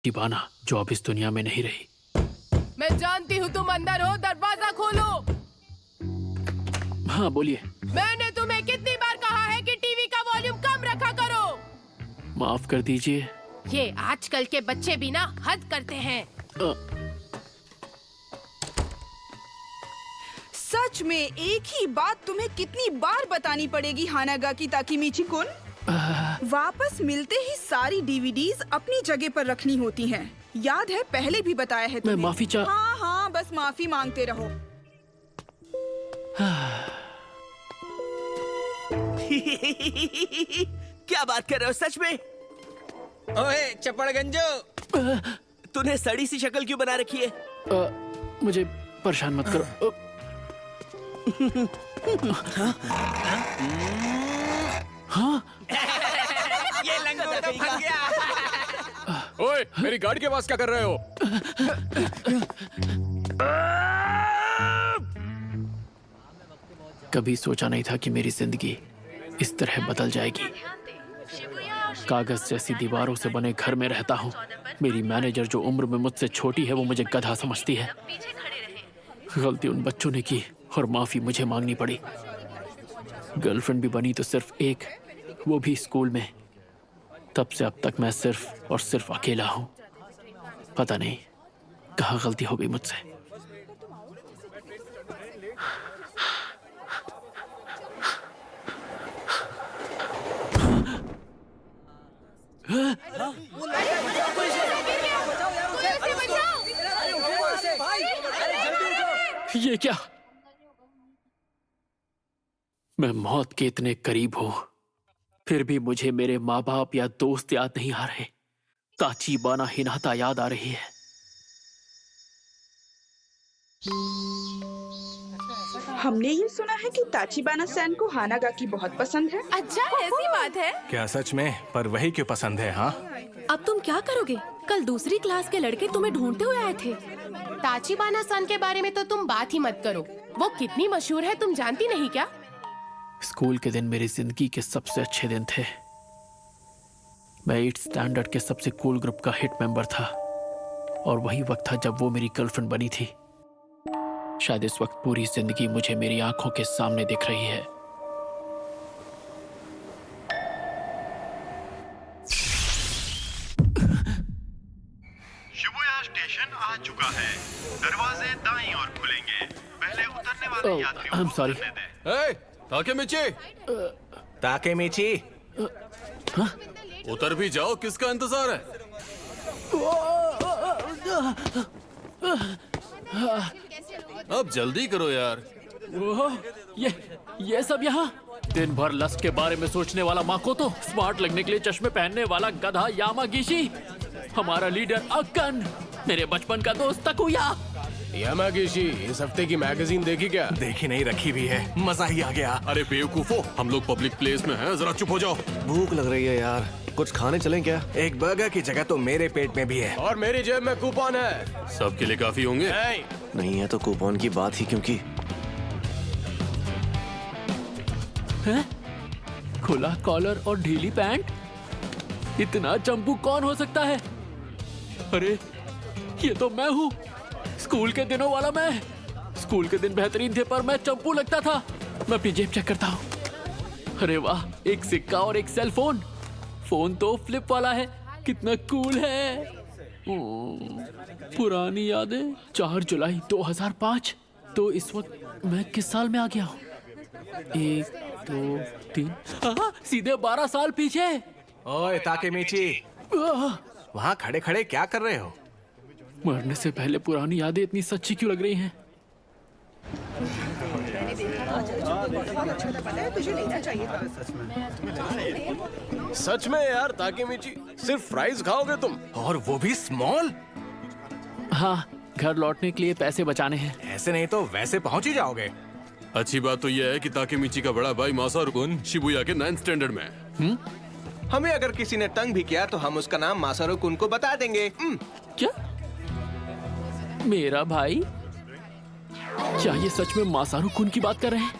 शिबाना जो अब इस दुनिया में नहीं रही। मैं जानती हूँ तुम अंदर हो, दरवाजा खोलो। हाँ बोलिए। मैंने तुम्हें कितनी बार कहा है कि टीवी का वॉल्यूम कम रखा करो। माफ कर दीजिए। ये आजकल के बच्चे भी ना हद करते हैं। सच में एक ही बात तुम्हें कितनी बार बतानी पड़ेगी हानागाकी ताकेमिची कुन? वापस मिलते ही सारी डीवीडीज अपनी जगह पर रखनी होती हैं। याद है पहले भी बताया है तुम्हें। मैं माफी हाँ हाँ बस माफी मांगते रहो। क्या बात कर रहे हो सच में? ओए चपड़गंजो, तूने सड़ी सी शक्ल क्यों बना रखी है? मुझे परेशान मत करो। हाँ ये लंगोट तो फंस गया। ओए, मेरी गाड़ी के पास क्या कर रहे हो? कभी सोचा नहीं था कि मेरी जिंदगी इस तरह बदल जाएगी। कागज जैसी दीवारों से बने घर में रहता हूँ। मेरी मैनेजर जो उम्र में मुझसे छोटी है वो मुझे गधा समझती है। गलती उन बच्चों ने की और माफी मुझे मांगनी पड़ी। गर्लफ्रेंड भी बनी तो सिर्फ एक, वो भी स्कूल में। तब से अब तक मैं सिर्फ और सिर्फ अकेला हूँ। पता नहीं कहाँ गलती हो गई मुझसे। ये क्या? मैं मौत के इतने करीब हूं, फिर भी मुझे मेरे माँ बाप या दोस्त याद नहीं आ रहे। ताचिबाना हिनाता याद आ रही है। हमने ये सुना है कि ताचिबाना सैन को हानागाकी बहुत पसंद है। अच्छा ऐसी बात है? क्या सच में? पर वही क्यों पसंद है? हाँ अब तुम क्या करोगे? कल दूसरी क्लास के लड़के तुम्हें ढूंढते हुए आए थे। ताचिबाना सन के बारे में तो तुम बात ही मत करो। वो कितनी मशहूर है तुम जानती नहीं क्या? स्कूल के दिन मेरी जिंदगी के सबसे अच्छे दिन थे। मैं 8th स्टैंडर्ड के सबसे कूल ग्रुप का हिट मेंबर था और वही वक्त था जब वो मेरी गर्लफ्रेंड बनी थी। शायद इस वक्त पूरी जिंदगी मुझे मेरी आंखों के सामने दिख रही है। शिबुया स्टेशन आ चुका है। दरवाजे दाईं ओर खुलेंगे। पहले उतरने वाले यात्रियों I'm को sorry. उतरने दें। ताकेमिची, हाँ? उतर भी जाओ, किसका इंतजार है? अब जल्दी करो यार। ओह, ये सब यहाँ? दिन भर लस्ट के बारे में सोचने वाला माकोतो, स्मार्ट लगने के लिए चश्मे पहनने वाला गधा यामागिशी, हमारा लीडर अक्कन, मेरे बचपन का दोस्त तकुया। यामागिशी, इस हफ्ते की मैगजीन देखी क्या? देखी नहीं, रखी भी है। मजा ही आ गया। अरे बेवकूफो, हम लोग पब्लिक प्लेस में हैं, जरा चुप हो जाओ। भूख लग रही है यार, कुछ खाने चलें क्या? एक बर्गर की जगह तो मेरे पेट में भी है। और मेरी जेब में कूपन है। सबके लिए काफी होंगे। नहीं है तो कूपन की बात ही क्योंकि हैं? खुला कॉलर और ढीली पैंट? इतना चंपू कौन हो सकता है? अरे ये तो मैं हूँ, स्कूल के दिनों वाला मैं। स्कूल के दिन बेहतरीन थे पर मैं चंपू लगता था। मैं अपनी जेब चेक करता हूँ। अरे वाह, एक सिक्का और एक सेल फोन। फोन तो फ्लिप वाला है, कितना कूल है। पुरानी यादें। 4 जुलाई 2005। तो इस वक्त मैं किस साल में आ गया हूँ? 1 2 3 सीधे 12 साल पीछे। ओए ताकेमिची, वहाँ खड़े खड़े क्या कर रहे हो? मरने से पहले पुरानी यादें इतनी सच्ची क्यों लग रही हैं? सच में यार ताकेमिची, सिर्फ फ्राइज खाओगे तुम? और वो भी स्मॉल? हाँ, घर लौटने के लिए पैसे बचाने हैं। ऐसे नहीं तो वैसे पहुंच ही जाओगे। अच्छी बात तो यह है कि ताकेमिची का बड़ा भाई मासारू-कुन शिबुया के 9th स्टैंडर्ड में है। हमें अगर किसी ने तंग भी किया तो हम उसका नाम मासारू कुन को बता देंगे। क्या? मेरा भाई? क्या ये सच में मासारू कुन की बात कर रहे हैं?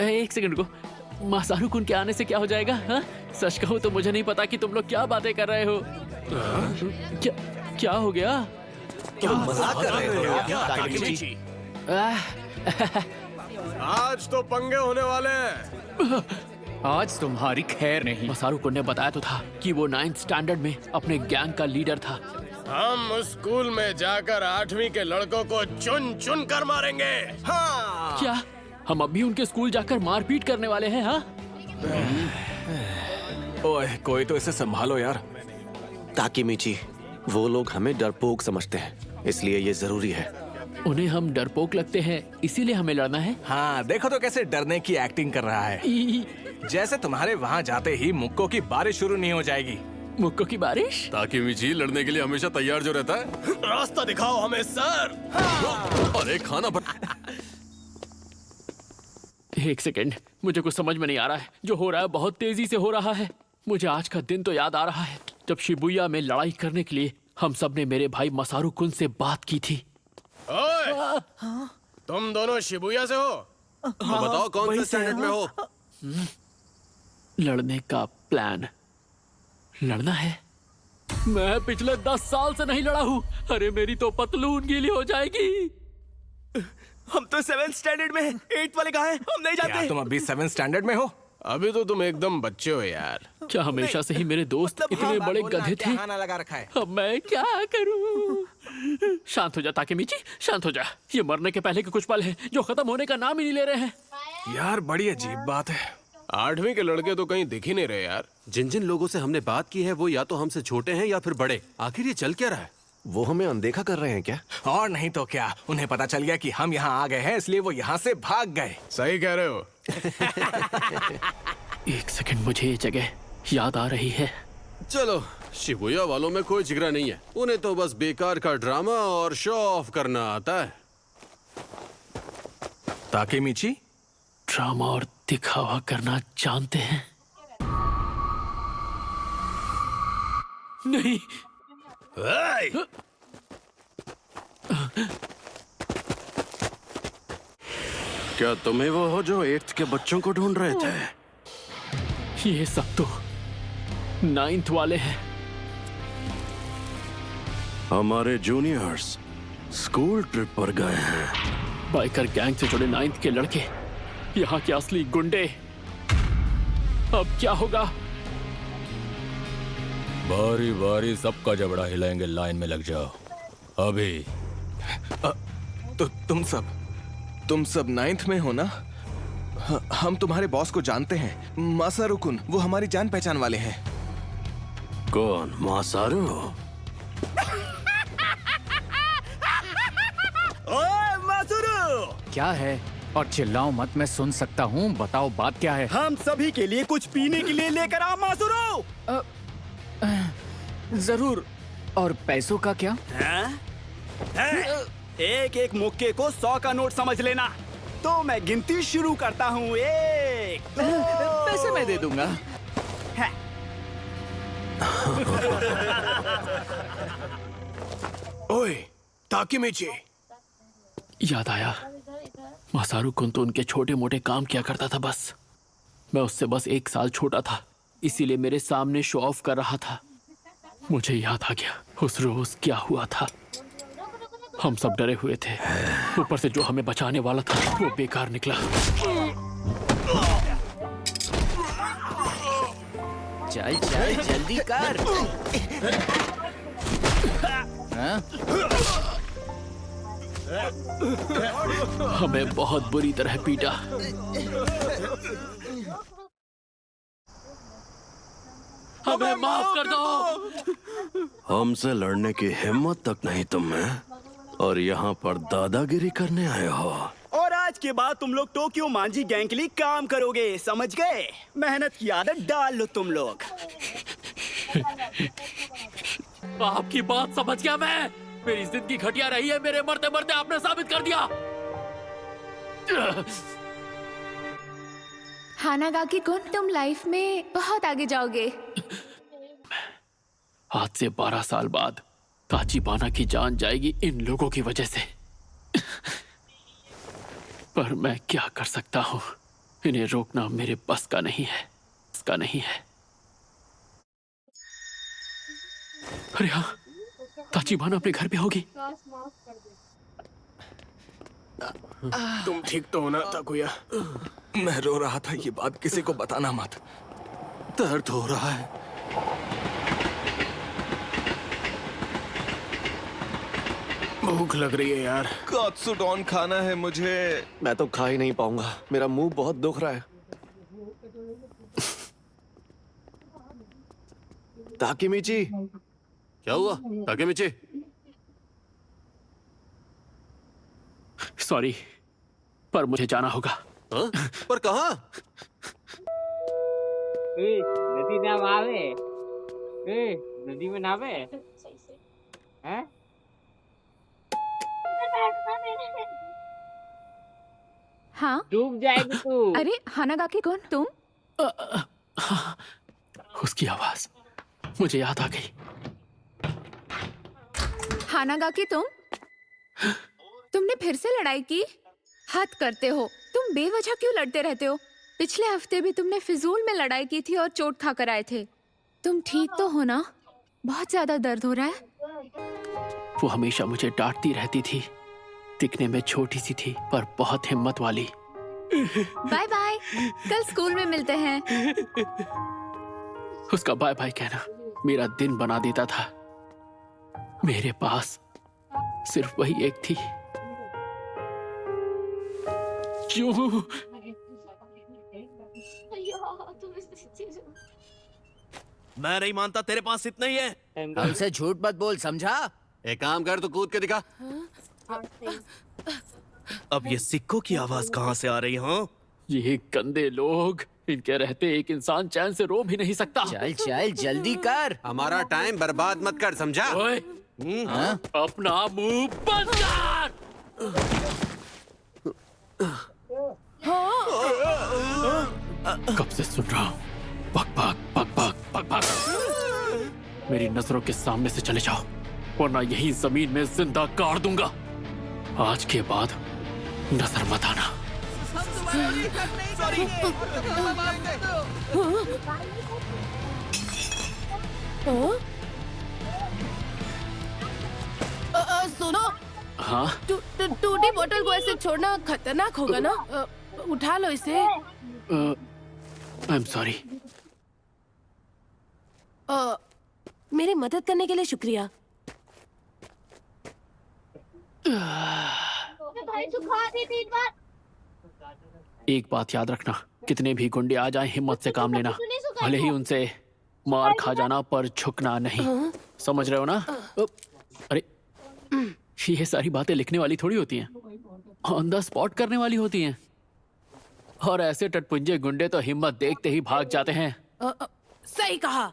एक सेकंड को, मासारू कुन के आने से क्या हो जाएगा? हाँ? सच कहूँ तो मुझे नहीं पता कि तुम लोग क्या बातें कर रहे हो। क्या क्या हो गया? मजाक कर रहे हो क्या ताकेमीची? आज तो पंगे होने वाले हैं। आज तुम्हारी खैर नहीं। मसारू कुन ने बताया तो था कि वो 9th स्टैंडर्ड में अपने गैंग का लीडर था। हम उस स्कूल में जाकर 8वीं के लड़कों को चुन चुन कर मारेंगे। हाँ। क्या हम अभी उनके स्कूल जाकर मारपीट करने वाले हैं? हाँ, ओए, कोई तो इसे संभालो यार। ताकेमीची, वो लोग हमें डरपोक समझते हैं, इसलिए ये जरूरी है। उन्हें हम डरपोक लगते हैं, इसीलिए हमें लड़ना है। हाँ, देखो तो कैसे डरने की एक्टिंग कर रहा है। जैसे तुम्हारे वहाँ जाते ही मुक्कों की बारिश शुरू नहीं हो जाएगी। मुक्कों की बारिश? ताकेमीची लड़ने के लिए हमेशा तैयार जो रहता है। रास्ता दिखाओ हमें सर। अरे खाना एक सेकेंड, मुझे कुछ समझ में नहीं आ रहा है। जो हो रहा है बहुत तेजी से हो रहा है। मुझे आज का दिन तो याद आ रहा है जब शिबुया में लड़ाई करने के लिए हम सब ने मेरे भाई मसारू कुन से बात की थी। ओए, तुम दोनों शिबुया से हो? हाँ, बताओ कौन से स्टैंडर्ड में हो? लड़ने का प्लान। लड़ना है? मैं पिछले 10 साल से नहीं लड़ा हूँ। अरे मेरी तो पतलून गीली हो जाएगी। हम तो 7th स्टैंडर्ड में हैं, 8th वाले कहाँ हैं? हम नहीं क्या जानते। तुम अभी 7th स्टैंडर्ड में हो? अभी तो तुम एकदम बच्चे हो यार। क्या हमेशा से ही मेरे दोस्त इतने बड़े गधे थे? खाना लगा रखा है। अब मैं क्या करूं? शांत हो जा ताकेमीची, शांत हो जा। ये मरने के पहले के कुछ पल हैं जो खत्म होने का नाम ही नहीं ले रहे हैं। यार बड़ी अजीब बात है, 8वीं के लड़के तो कहीं दिख ही नहीं रहे यार। जिन जिन लोगों से हमने बात की है वो या तो हमसे छोटे हैं या फिर बड़े। आखिर ये चल क्या रहा है? वो हमें अनदेखा कर रहे हैं क्या? और नहीं तो क्या, उन्हें पता चल गया कि हम यहाँ आ गए हैं, इसलिए वो यहाँ से भाग गए। सही कह रहे हो। एक सेकंड, मुझे ये जगह याद आ रही है। चलो, शिबुया वालों में कोई जिगरा नहीं है। उन्हें तो बस बेकार का ड्रामा और शो ऑफ करना आता है। ताकेमीची, ड्रामा और दिखावा करना जानते हैं? नहीं। क्या तुम्हें वो हो जो 8th के बच्चों को ढूंढ रहे थे? ये सब तो 9th वाले हैं। हमारे जूनियर्स स्कूल ट्रिप पर गए हैं। बाइकर गैंग से जुड़े 9th के लड़के, यहाँ के असली गुंडे। अब क्या होगा? बारी बारी सबका जबड़ा हिलाएंगे, लाइन में लग जाओ अभी। तो तुम सब 9th में हो ना? हम तुम्हारे बॉस को जानते हैं, मासारू कुन। वो हमारी जान पहचान वाले हैं। कौन? मासारू? ओए मासुरू! क्या है? और चिल्लाओ मत, मैं सुन सकता हूँ। बताओ बात क्या है? हम सभी के लिए कुछ पीने के लिए लेकर आओ मासुरू। जरूर। और पैसों का क्या? एक एक मुक्के को 100 का नोट समझ लेना। तो मैं गिनती शुरू करता हूँ। 1 पैसे मैं दे दूंगा। ओए ताकेमीची, याद आया, मासारू कुन तो उनके छोटे मोटे काम किया करता था बस। मैं उससे बस 1 साल छोटा था, इसीलिए मेरे सामने शो ऑफ कर रहा था। मुझे याद आ गया उस रोज क्या हुआ था। हम सब डरे हुए थे, ऊपर से जो हमें बचाने वाला था वो बेकार निकला। चल चल जल्दी कर। हमें बहुत बुरी तरह पीटा। हमें माफ कर दो। हमसे लड़ने की हिम्मत तक नहीं तुम में, और यहाँ पर दादागिरी करने आए हो। और आज के बाद तुम लोग टोक्यो मांझी गैंग के लिए काम करोगे, समझ गए? मेहनत की आदत डाल लो तुम लोग। आपकी बात समझ गया मैं। मेरी जिंदगी घटिया रही है, मेरे मरते मरते आपने साबित कर दिया। हानागाकी कुन, तुम लाइफ में बहुत आगे जाओगे। आज से 12 साल बाद ताचिबाना की जान जाएगी इन लोगों की वजह से। पर मैं क्या कर सकता हूँ? इन्हें रोकना मेरे बस का नहीं है, बस का नहीं है। अरे हाँ, ताचिबाना अपने घर पे होगी। तुम ठीक तो हो ना ताकुया? मैं रो रहा था, ये बात किसी को बताना मत। दर्द हो रहा है। भूख लग रही है यार। कात्सुडोन खाना है मुझे। मैं तो खा ही नहीं पाऊंगा, मेरा मुंह बहुत दुख रहा है। ताकेमिची, क्या हुआ ताकेमिची? सॉरी, पर मुझे जाना होगा। हाँ? पर कहाँ? नदी ना आवे। नदी में नावे हैं? हाँ, डूब जाएगी तू। अरे हानागाकी कौन तुम? हाँ, उसकी आवाज मुझे याद आ गई। हानागाकी तुमने फिर से लड़ाई की? हद करते हो, तुम बेवजह क्यों लड़ते रहते हो? पिछले हफ्ते भी तुमने फिजूल में लड़ाई की थी और चोट खा कर आए थे। तुम ठीक तो हो ना? बहुत ज्यादा दर्द हो रहा है। वो हमेशा मुझे डांटती रहती थी। दिखने में छोटी सी थी पर बहुत हिम्मत वाली। बाय बाय, कल स्कूल में मिलते हैं। उसका बाय बाय कहना मेरा दिन बना देता था। मेरे पास सिर्फ वही एक थी। क्यों? मैं नहीं मानता तेरे पास इतना ही है। हमसे झूठ मत बोल, समझा? एक काम कर, तू कूद के दिखा। अब ये सिक्कों की आवाज कहाँ से आ रही है? ये गंदे लोग, इनके रहते एक इंसान चैन से रो भी नहीं सकता। चल चल जल्दी कर। हमारा टाइम बर्बाद मत कर, समझा? ओए, अपना मुंह बंद कर। कब से सुन रहा हूँ, बक बक बक बक बक बक। मेरी नजरों के सामने से चले जाओ, वरना यही जमीन में जिंदा गाड़ दूंगा। आज के बाद नजर मत आना। सुनो, हाँ, टूटी बोतल को ऐसे छोड़ना खतरनाक होगा ना? उठा लो इसे। I am sorry. मेरी मदद करने के लिए शुक्रिया। एक बात याद रखना, कितने भी गुंडे आ जाएं, हिम्मत से काम लेना। भले ही उनसे मार खा जाना, पर झुकना नहीं। समझ रहे हो ना? अरे, ये सारी बातें लिखने वाली थोड़ी होती हैं, ऑन द स्पॉट करने वाली होती हैं। और ऐसे टटपुंजे गुंडे तो हिम्मत देखते ही भाग जाते हैं। सही कहा।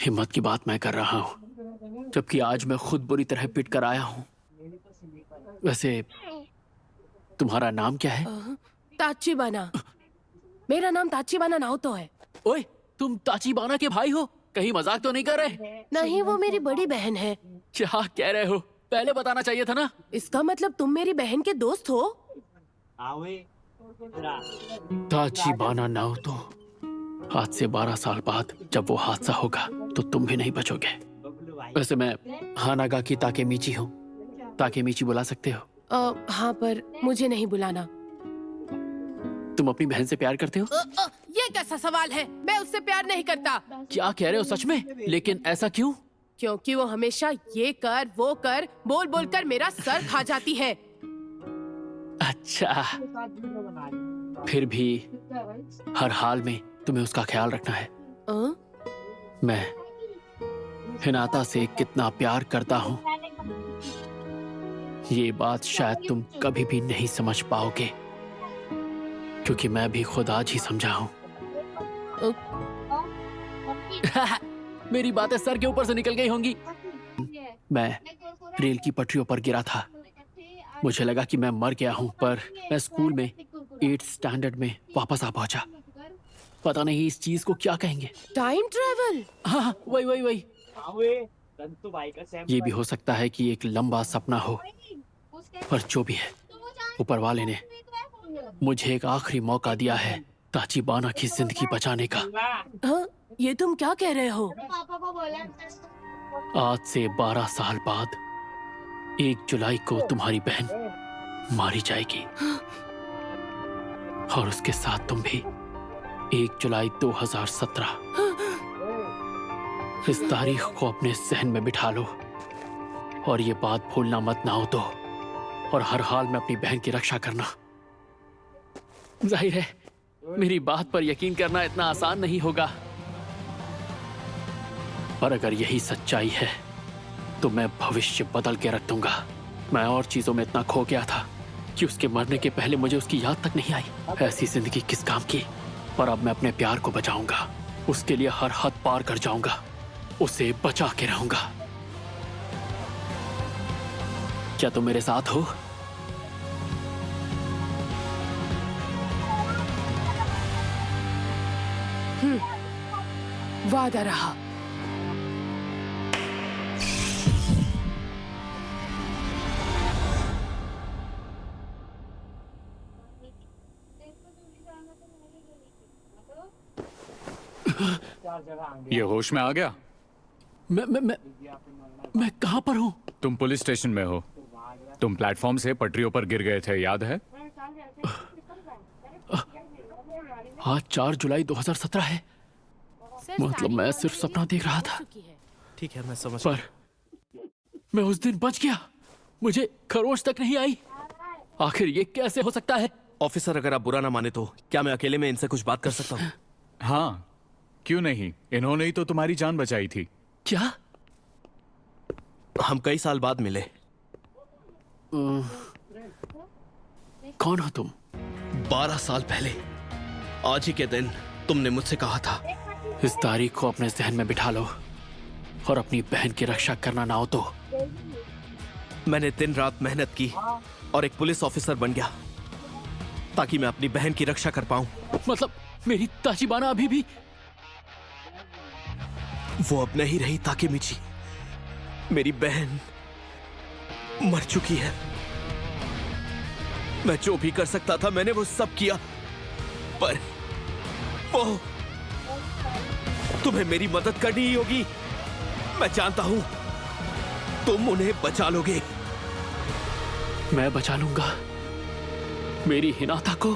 हिम्मत की बात मैं कर रहा हूँ, जबकि आज मैं खुद बुरी तरह पिट कर आया हूँ। वैसे तुम्हारा नाम क्या है? ताचिबाना। मेरा नाम ताचिबाना नाओतो है। ओए, तुम ताचिबाना के भाई हो? कहीं मजाक तो नहीं कर रहे? नहीं, वो मेरी बड़ी बहन है। क्या कह रहे हो? पहले बताना चाहिए था ना। इसका मतलब तुम मेरी बहन के दोस्त हो? ताचिबाना नाओतो, आज से 12 साल बाद जब वो हादसा होगा तो तुम भी नहीं बचोगे। वैसे मैं हानागाकी ताकेमिची हूँ। ताकेमिची बुला सकते हो? हाँ, पर मुझे नहीं बुलाना। तुम अपनी बहन से प्यार करते हो? ये कैसा सवाल है? मैं उससे प्यार नहीं करता। क्या कह रहे हो सच में? लेकिन ऐसा क्यों? क्योंकि वो हमेशा ये कर वो कर बोल बोल कर मेरा सर खा जाती है। अच्छा, फिर भी हर हाल में तुम्हें उसका ख्याल रखना है। मैं हिनाता से कितना प्यार करता हूँ, ये बात शायद तुम कभी भी नहीं समझ पाओगे, क्योंकि मैं भी खुद आज ही समझा हूँ। मेरी बातें सर के ऊपर से निकल गई होंगी। मैं रेल की पटरियों पर गिरा था। मुझे लगा कि मैं मर गया हूँ, पर मैं स्कूल में 8th स्टैंडर्ड में वापस आ पहुंचा। पता नहीं इस चीज को क्या कहेंगे। Time travel? हाँ, वही वही वही। ये भी हो सकता है कि एक लंबा सपना हो, पर जो भी है, ऊपर वाले ने मुझे एक आखिरी मौका दिया है ताचिबाना की जिंदगी बचाने का। हाँ, ये तुम क्या कह रहे हो? आज से 12 साल बाद 1 जुलाई को तुम्हारी बहन मारी जाएगी और उसके साथ तुम भी। 1 जुलाई 2017। इस तारीख को अपने जहन में बिठा लो और ये बात भूलना मत ना हो तो, और हर हाल में अपनी बहन की रक्षा करना। जाहिर है मेरी बात पर यकीन करना इतना आसान नहीं होगा, पर अगर यही सच्चाई है तो मैं भविष्य बदल के रख दूंगा। मैं और चीजों में इतना खो गया था कि उसके मरने के पहले मुझे उसकी याद तक नहीं आई। ऐसी जिंदगी किस काम की। पर अब मैं अपने प्यार को बचाऊंगा, उसके लिए हर हद पार कर जाऊंगा, उसे बचा के रहूंगा। क्या तुम मेरे साथ हो? वादा रहा। ये होश में आ गया? मैं कहां पर हूं? तुम पुलिस स्टेशन में हो। तुम प्लेटफॉर्म से पटरियों पर गिर गए थे, याद है? आज 4 जुलाई 2017 है। मतलब मैं सिर्फ सपना देख रहा था। ठीक है, मैं समझ पर मैं उस दिन बच गया, मुझे खरोच तक नहीं आई। आखिर ये कैसे हो सकता है? ऑफिसर, अगर आप बुरा ना माने तो क्या मैं अकेले में इनसे कुछ बात कर सकता हूँ? हाँ, क्यों नहीं? इन्होंने ही तो तुम्हारी जान बचाई थी। क्या? हम कई साल बाद मिले। कौन हो तुम? 12 साल पहले आज ही के दिन तुमने मुझसे कहा था। इस तारीख को अपने जहन में बिठा लो और अपनी बहन की रक्षा करना ना हो तो। मैंने दिन रात मेहनत की और एक पुलिस ऑफिसर बन गया ताकि मैं अपनी बहन की रक्षा कर पाऊं। मतलब मेरी ताजिबाना अभी भी? वो अब नहीं रही ताकेमिची। मेरी बहन मर चुकी है। मैं जो भी कर सकता था मैंने वो सब किया, पर वो तुम्हें मेरी मदद करनी ही होगी। मैं जानता हूं तुम उन्हें बचा लोगे। मैं बचा लूंगा मेरी हिनाता को।